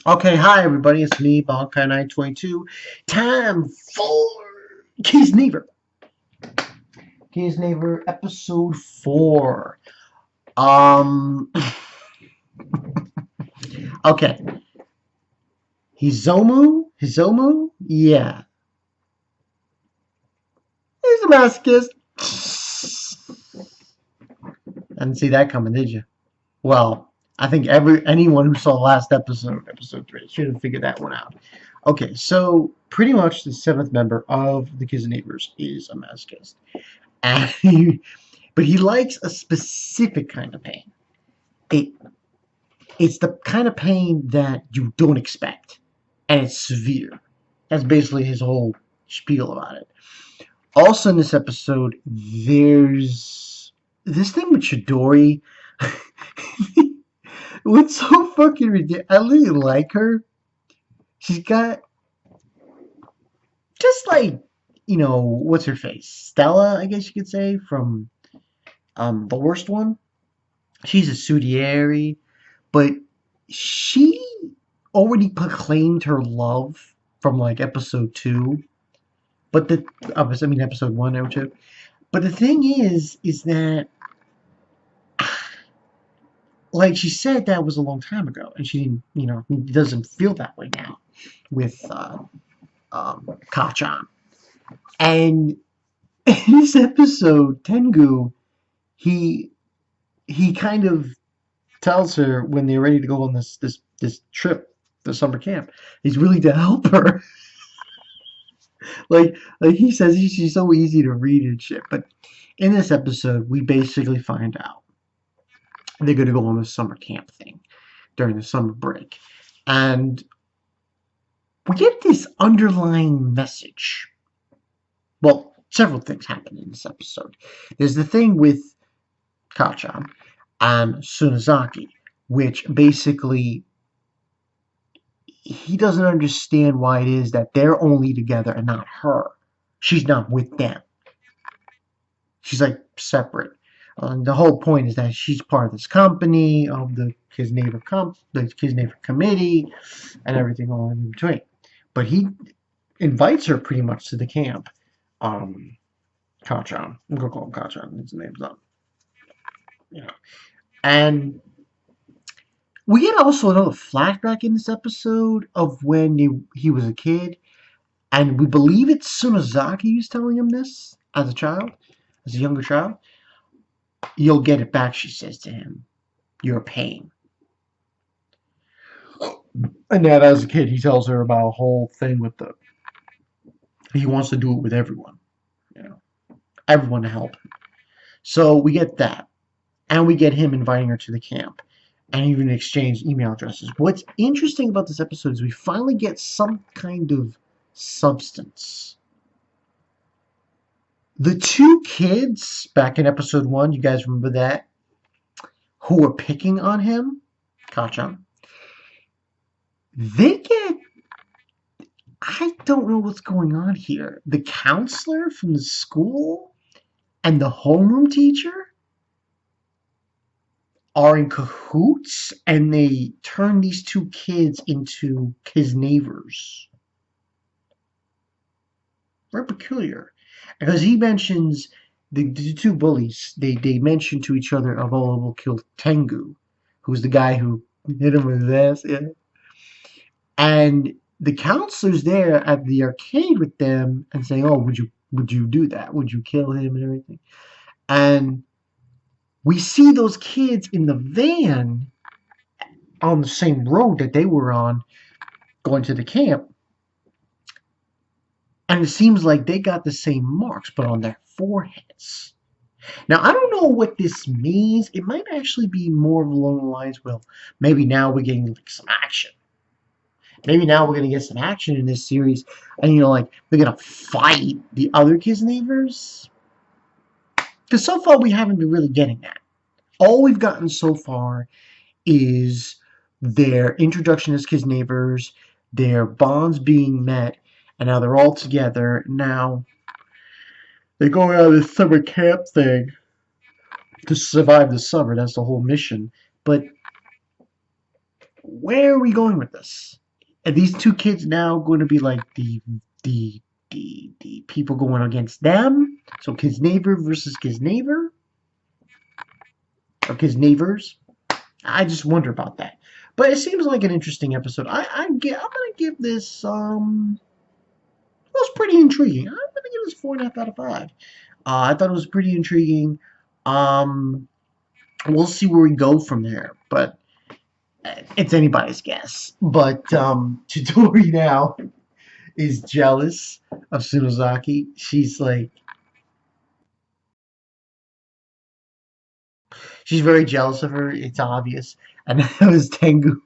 Okay, hi everybody, it's me, Bonkai922. Time for Kiznaiver. Kiznaiver episode 4. Um, okay. Hizomu? Yeah. He's a masochist. I didn't see that coming, did you? Well, I think anyone who saw last episode 3, should have figured that one out. Okay, so pretty much the seventh member of the Kiznaivers is a masochist. And but he likes a specific kind of pain. It it's the kind of pain that you don't expect, and it's severe. That's basically his whole spiel about it. Also, in this episode, there's this thing with Chidori. What's so fucking ridiculous? I really like her. She's got just like what's her face, Stella, I guess you could say, from the worst one. She's a Sudieri, but she already proclaimed her love from like episode 2, but episode 1 or 2. But the thing is that like she said that was a long time ago, and she didn't, doesn't feel that way now with Kachan. And in this episode, Tengu, he he kind of tells her when they're ready to go on this trip, the summer camp, he's willing to help her. like he says she's so easy to read and shit. But in this episode, we basically find out they're gonna go on this summer camp thing during the summer break, and we get this underlying message. Well, several things happen in this episode. There's the thing with Kacha and Sunazaki, which basically he doesn't understand why it is that they're only together and not her. She's not with them. She's like separate. The whole point is that she's part of this company, of the Kiznaiver committee, and everything all in between. But he invites her pretty much to the camp. Kachan. I'm gonna call him Kachan. His name's not. You know. And we get also another flashback in this episode of when he was a kid, and we believe it's Sunazaki who's telling him this as a child, as a younger child. You'll get it back, she says to him. You're a pain. And that as a kid, he tells her about a whole thing with he wants to do it with everyone, you know, everyone to help him. So we get that, and we get him inviting her to the camp, and even exchange email addresses. What's interesting about this episode is we finally get some kind of substance. The two kids back in episode 1, you guys remember that, who were picking on him, Kachan, they get, I don't know what's going on here. The counselor from the school and the homeroom teacher are in cahoots, and they turn these two kids into Kiznaiver'S. Very peculiar. Because he mentions the two bullies, they mention to each other of, oh, we'll kill Tengu, who's the guy who hit him with his ass. Yeah. And the counselor's there at the arcade with them and saying, oh, would you do that? Would you kill him and everything? And we see those kids in the van on the same road that they were on going to the camp. And it seems like they got the same marks, but on their foreheads. Now, I don't know what this means. It might actually be more along the lines, well, maybe now we're getting like some action. Maybe now we're going to get some action in this series. And, like, they're going to fight the other Kiznaiver'S. Because so far we haven't been really getting that. All we've gotten so far is their introduction as Kiznaiver'S, their bonds being met, and now they're all together. Now they're going on this summer camp thing to survive the summer. That's the whole mission. But where are we going with this? Are these two kids now going to be like the the people going against them? So Kiznaiver versus Kiznaiver? Or Kiznaiver'S? I just wonder about that. But it seems like an interesting episode. I'm gonna give this it was pretty intriguing. I'm gonna give this 4.5 out of 5. I thought it was pretty intriguing. Um, we'll see where we go from there, but it's anybody's guess. But Chidori now is jealous of Sunozaki. She's very jealous of her. It's obvious, and that was Tengu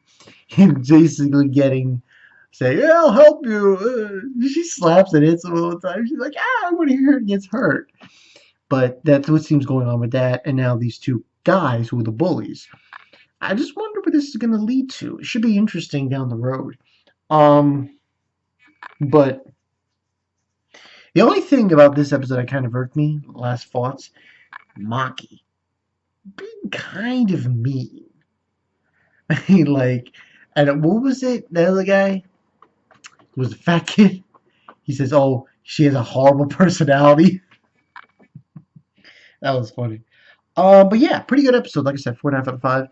basically getting say, "Yeah, I'll help you." She slaps and hits him all the time. She's like, "Ah, I want to hear it gets hurt." But that's what seems going on with that. And now these two guys who are the bullies. I just wonder what this is going to lead to. It should be interesting down the road. Um, but the only thing about this episode that kind of irked me, last thoughts, Maki being kind of mean. I mean, like, and what was it? The other guy was the fat kid. He says, "Oh, she has a horrible personality." That was funny. But yeah, pretty good episode. Like I said, 4.5 out of 5.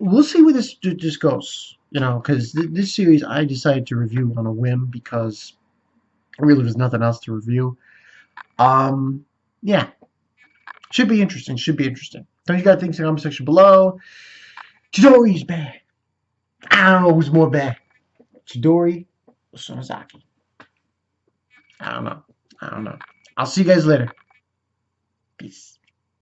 We'll see where this goes. You know, because this series I decided to review on a whim because really there's nothing else to review. Yeah, should be interesting. Should be interesting. Tell you guys things in the comment section below. Chidori's bad. I don't know who's more bad, Chidori or Sonozaki. I don't know. I'll see you guys later. Peace.